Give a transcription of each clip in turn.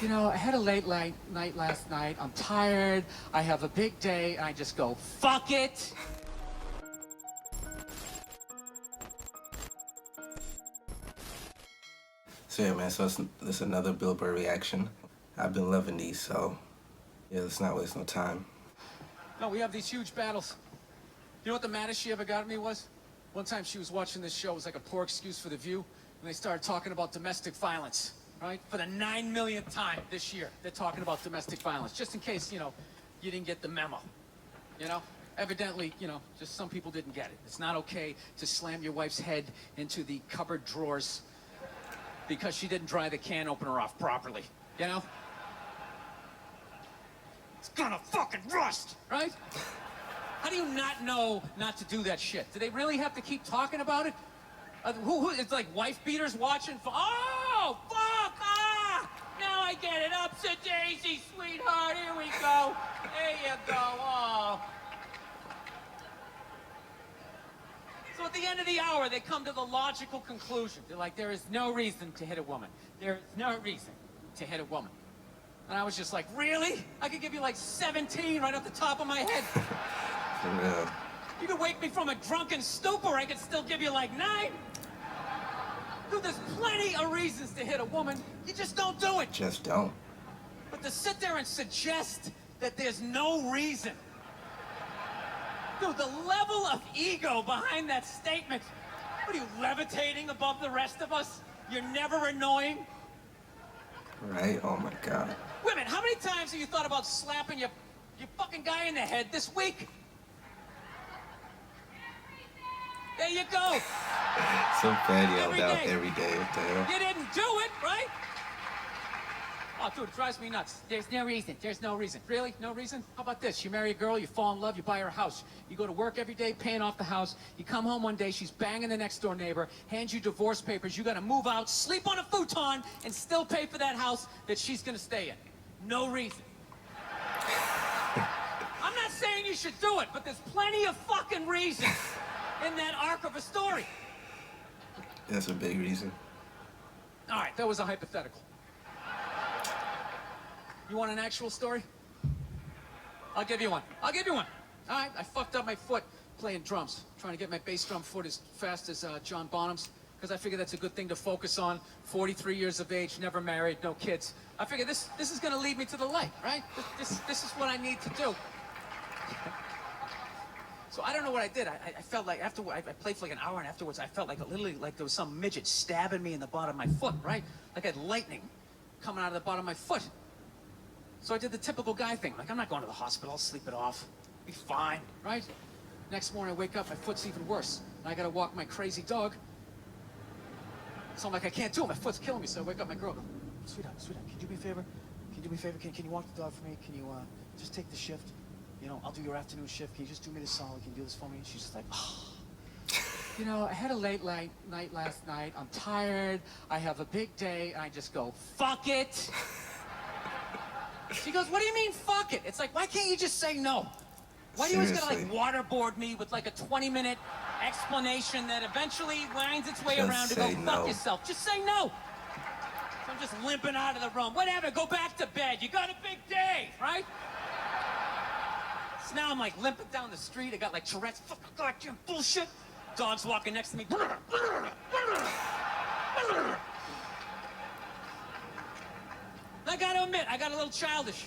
You know, I had a late night last night. I'm tired. I have a big day. And I just go, fuck it. So yeah, man, so it's another BURR reaction. I've been loving these, so yeah, let's not waste no time. No, we have these huge battles. You know what the maddest she ever got at me was? One time she was watching this show. It was like a poor excuse for The View. And they started talking about domestic violence, right? For the 9 millionth time this year, they're talking about domestic violence. Just in case, you know, you didn't get the memo, you know? Evidently, you know, just some people didn't get it. It's not okay to slam your wife's head into the cupboard drawers because she didn't dry the can opener off properly, you know? It's gonna fucking rust, right? How do you not know not to do that shit? Do they really have to keep talking about it? It's like wife beaters watching for, oh, fuck, ah! Now I get it, up to Daisy, sweetheart, here we go. There you go, oh. So at the end of the hour, they come to the logical conclusion. They're like, there is no reason to hit a woman. There is no reason to hit a woman. And I was just like, really? I could give you like 17 right off the top of my head. Yeah. You could wake me from a drunken stupor, I could still give you like 9. Dude, there's plenty of reasons to hit a woman. You just don't do it. Just don't. But to sit there and suggest that there's no reason. Dude, the level of ego behind that statement. What are you, levitating above the rest of us? You're never annoying? Right? Oh my God. Women, how many times have you thought about slapping your fucking guy in the head this week? There you go. So bad yelled out every day. What the hell? You didn't do it, right? Oh, dude, it drives me nuts. There's no reason. There's no reason. Really? No reason? How about this? You marry a girl, you fall in love, you buy her a house. You go to work every day, paying off the house. You come home one day, she's banging the next door neighbor, hands you divorce papers. You got to move out, sleep on a futon, and still pay for that house that she's going to stay in. No reason. I'm not saying you should do it, but there's plenty of fucking reasons in that arc of a story. That's a big reason. All right, that was a hypothetical. You want an actual story? I'll give you one. I'll give you one. All right, I fucked up my foot playing drums, trying to get my bass drum foot as fast as John Bonham's, because I figured that's a good thing to focus on. 43 years of age, never married, no kids. I figured this is going to lead me to the light, right? This is what I need to do. So I don't know what I did. I felt like after I played for like an hour, and afterwards I felt like literally like there was some midget stabbing me in the bottom of my foot, right? Like I had lightning coming out of the bottom of my foot. So I did the typical guy thing. Like, I'm not going to the hospital. I'll sleep it off. Be fine, right? Next morning I wake up, my foot's even worse. And I got to walk my crazy dog. So I'm like, I can't do it. My foot's killing me. So I wake up my girl. I go, sweetheart, can you do me a favor? Can you do me a favor? Can you walk the dog for me? Can you just take the shift? You know, I'll do your afternoon shift. Can you just do me this solid? Can you do this for me? And she's just like, oh. You know, I had a late night last night. I'm tired. I have a big day. And I just go, fuck it. She goes, what do you mean, fuck it? It's like, why can't you just say no? Why do you always gotta, like, waterboard me with, like, a 20-minute explanation that eventually winds its way around to go, fuck yourself? Just say no. So I'm just limping out of the room. Whatever, go back to bed. You got a big day, right? So now I'm, like, limping down the street. I got, like, Tourette's. Fucking goddamn bullshit. Dog's walking next to me. I gotta admit, I got a little childish.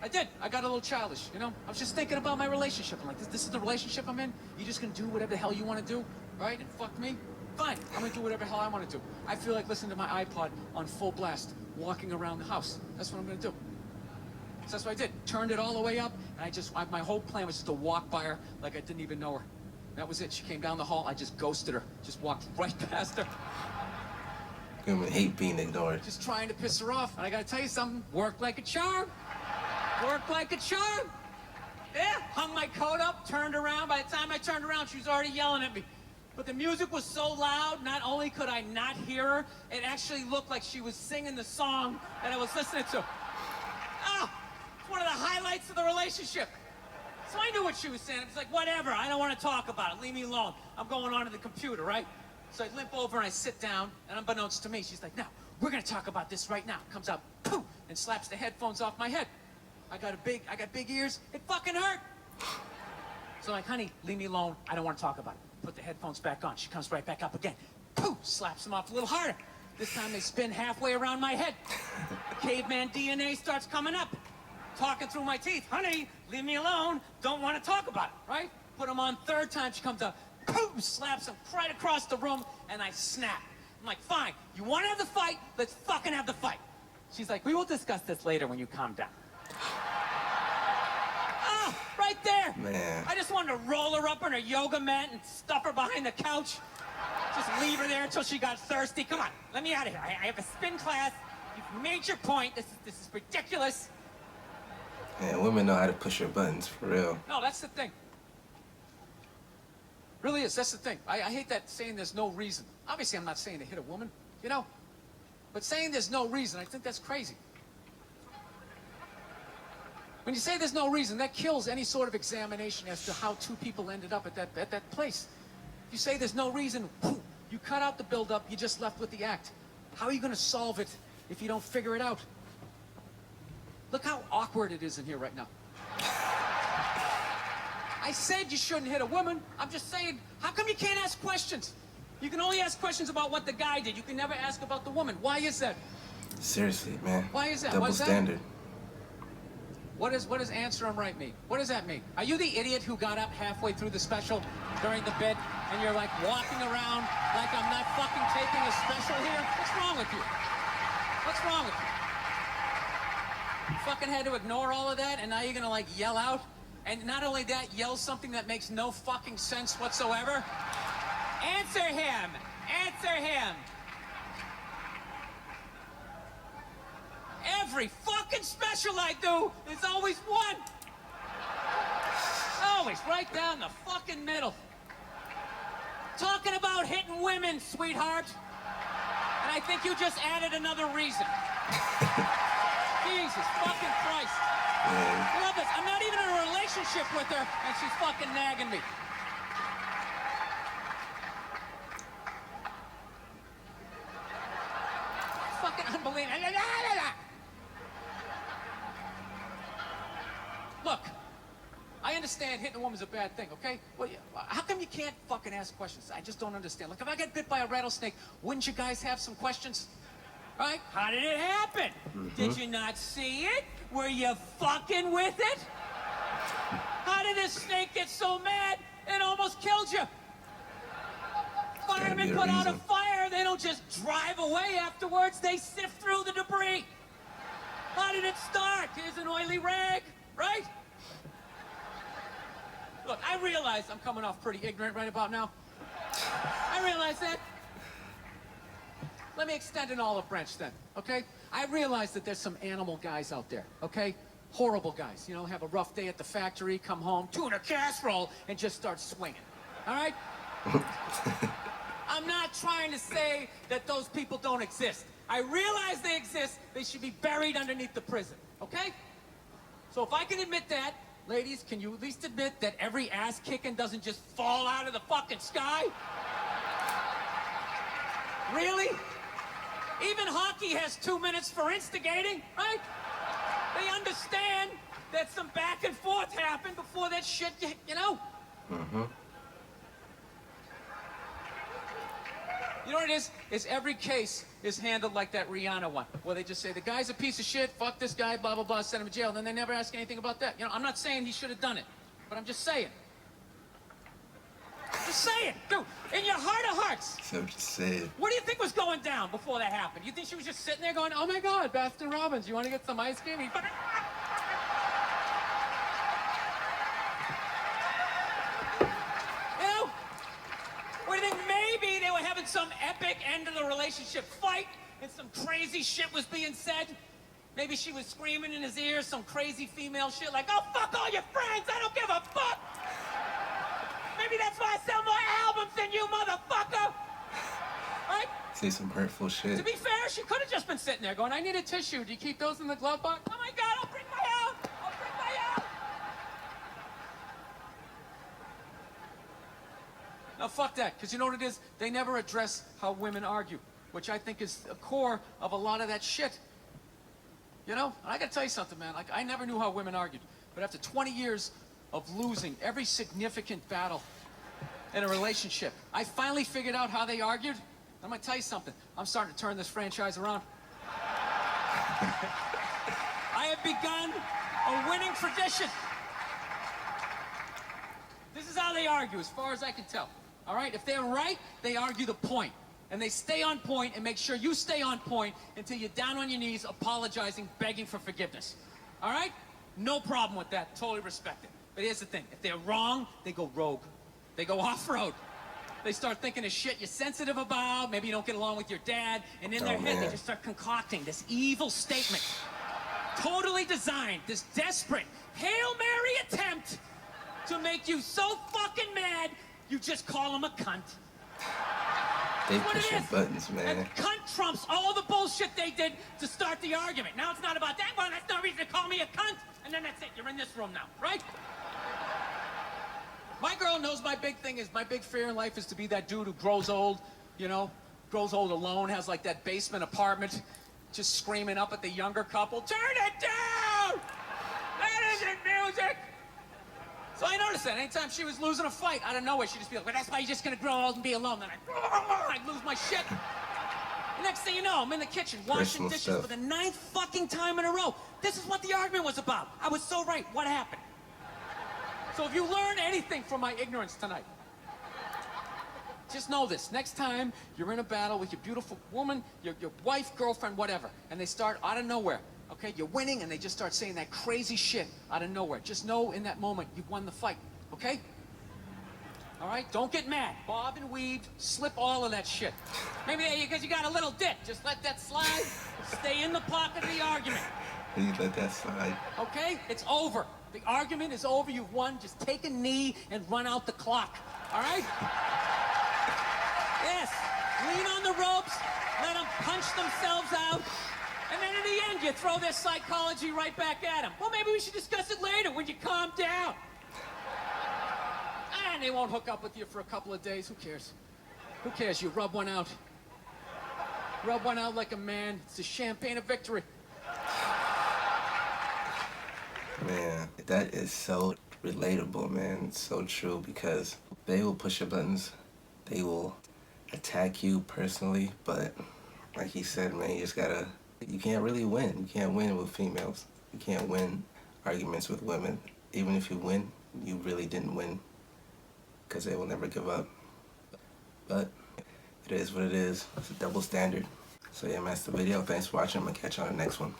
I did. I got a little childish, you know? I was just thinking about my relationship. I'm like, this is the relationship I'm in? You just gonna do whatever the hell you wanna do, right? And fuck me? Fine. I'm gonna do whatever the hell I wanna do. I feel like listening to my iPod on full blast, walking around the house. That's what I'm gonna do. So that's what I did. Turned it all the way up, and my whole plan was just to walk by her like I didn't even know her. That was it. She came down the hall, I just ghosted her. Just walked right past her. Women hate being ignored. Just trying to piss her off. And I gotta tell you something, worked like a charm. Worked like a charm. Yeah, hung my coat up, turned around. By the time I turned around, she was already yelling at me. But the music was so loud, not only could I not hear her, it actually looked like she was singing the song that I was listening to. Ah, it's one of the highlights of the relationship. So I knew what she was saying. It was like, whatever, I don't want to talk about it. Leave me alone. I'm going onto the computer, right? So I limp over and I sit down, and unbeknownst to me, she's like, now, we're gonna talk about this right now. Comes out, poof, and slaps the headphones off my head. I got big ears. It fucking hurt. So I'm like, honey, leave me alone. I don't want to talk about it. Put the headphones back on. She comes right back up again. Poof, slaps them off a little harder. This time they spin halfway around my head. Caveman DNA starts coming up. Talking through my teeth. Honey, leave me alone. Don't want to talk about it, right? Put them on third time. She comes up, poof, slaps them right across the room, and I snap. I'm like, fine, you want to have the fight? Let's fucking have the fight. She's like, we will discuss this later when you calm down. Oh, right there. Man. I just wanted to roll her up on her yoga mat and stuff her behind the couch. Just leave her there until she got thirsty. Come on, let me out of here. I have a spin class. You've made your point. This is ridiculous. Yeah, women know how to push your buttons, for real. No, that's the thing. Really is, that's the thing. I hate that saying there's no reason. Obviously, I'm not saying to hit a woman, you know? But saying there's no reason, I think that's crazy. When you say there's no reason, that kills any sort of examination as to how two people ended up at that place. If you say there's no reason, you cut out the build-up, you're just left with the act. How are you going to solve it if you don't figure it out? Look how awkward it is in here right now. I said you shouldn't hit a woman. I'm just saying, how come you can't ask questions? You can only ask questions about what the guy did. You can never ask about the woman. Why is that? Seriously, man. Why is that? Double What is that? standard. What does answer him right mean? What does that mean? Are you the idiot who got up halfway through the special during the bit and you're like walking around like I'm not fucking taping a special here? What's wrong with you? What's wrong with you? You fucking had to ignore all of that and now you're gonna like yell out? And not only that, yell something that makes no fucking sense whatsoever? Answer him! Answer him! Every fucking special I do, there's always one! Always right down the fucking middle. Talking about hitting women, sweetheart. And I think you just added another reason. Jesus fucking Christ. Yeah. Love this. I'm not even in a relationship with her, and she's fucking nagging me. Fucking unbelievable. Look, I understand hitting a woman's a bad thing, okay? Well, how come you can't fucking ask questions? I just don't understand. Like, if I get bit by a rattlesnake, wouldn't you guys have some questions? Right? How did it happen? Did you not see it? Were you fucking with it? How did this snake get so mad it almost killed you? Firemen put out a fire, they don't just drive away afterwards, they sift through the debris. How did it start? Here's an oily rag, right? Look, I realize I'm coming off pretty ignorant right about now. I realize that. Let me extend an olive branch then, okay? I realize that there's some animal guys out there, okay? Horrible guys, you know, have a rough day at the factory, come home, tuna casserole, and just start swinging, all right? I'm not trying to say that those people don't exist. I realize they exist. They should be buried underneath the prison, okay? So if I can admit that, ladies, can you at least admit that every ass kicking doesn't just fall out of the fucking sky? Really? Even hockey has 2 minutes for instigating, right? They understand that some back and forth happened before that shit, you know? Mm-hmm. You know what it is? Is every case is handled like that Rihanna one, where they just say, the guy's a piece of shit, fuck this guy, blah, blah, blah, send him to jail, and then they never ask anything about that. You know, I'm not saying he should have done it, but I'm just saying. Just saying, dude, in your heart of hearts. So what you said. What do you think was going down before that happened? You think she was just sitting there going, oh my God, Baskin Robbins, you want to get some ice cream? You know? Or do you think maybe they were having some epic end of the relationship fight and some crazy shit was being said? Maybe she was screaming in his ear some crazy female shit like, oh, fuck all your friends, I don't give a fuck! Maybe that's why I sell more albums than you, motherfucker! Right? Say some hurtful shit. To be fair, she could have just been sitting there going, I need a tissue. Do you keep those in the glove box? Oh my God, I'll bring my own! I'll bring my own! No, fuck that, because you know what it is? They never address how women argue. which I think is the core of a lot of that shit. You know, and I gotta tell you something, man. Like, I never knew how women argued, but after 20 years of losing every significant battle in a relationship, I finally figured out how they argued. I'm gonna tell you something. I'm starting to turn this franchise around. I have begun a winning tradition. This is how they argue, as far as I can tell. All right? If they're right, they argue the point. And they stay on point and make sure you stay on point until you're down on your knees, apologizing, begging for forgiveness. All right? No problem with that. Totally respect it. But here's the thing. If they're wrong, they go rogue. They go off-road. They start thinking of shit you're sensitive about. Maybe you don't get along with your dad. And in their head, they just start concocting this evil statement. Totally designed, this desperate Hail Mary attempt to make you so fucking mad, you just call them a cunt. They pushing buttons, man. And cunt trumps all the bullshit they did to start the argument. Now it's not about that one. That's no reason to call me a cunt. And then that's it. You're in this room now, right? My girl knows my big thing is, my big fear in life is to be that dude who grows old, you know, grows old alone, has like that basement apartment, just screaming up at the younger couple, turn it down! That isn't music! So I noticed that anytime she was losing a fight, out of nowhere, she'd just be like, well, that's why you're just gonna grow old and be alone. Then I'd lose my shit. The next thing you know, I'm in the kitchen washing dishes for the 9th fucking time in a row. This is what the argument was about. I was so right. What happened? So if you learn anything from my ignorance tonight, just know this. Next time you're in a battle with your beautiful woman, your wife, girlfriend, whatever, and they start out of nowhere, okay, you're winning, and they just start saying that crazy shit out of nowhere. Just know in that moment you've won the fight, okay? All right? Don't get mad. Bob and weave, slip all of that shit. Maybe because you got a little dick. Just let that slide. Stay in the pocket of the argument. You let that slide. Okay? It's over. The argument is over. You've won. Just take a knee and run out the clock. All right? Yes. Lean on the ropes. Let them punch themselves out. And then in the end, you throw their psychology right back at them. Well, maybe we should discuss it later when you calm down. And they won't hook up with you for a couple of days. Who cares? Who cares? You rub one out. Rub one out like a man. It's the champagne of victory. Man, that is so relatable, man. It's so true, because they will push your buttons. They will attack you personally, but like he said, man, you can't really win. You can't win with females. You can't win arguments with women. Even if you win, you really didn't win, because they will never give up. But it is what it is. It's a double standard. So yeah, man, that's the video. Thanks for watching. I'm gonna catch you on the next one.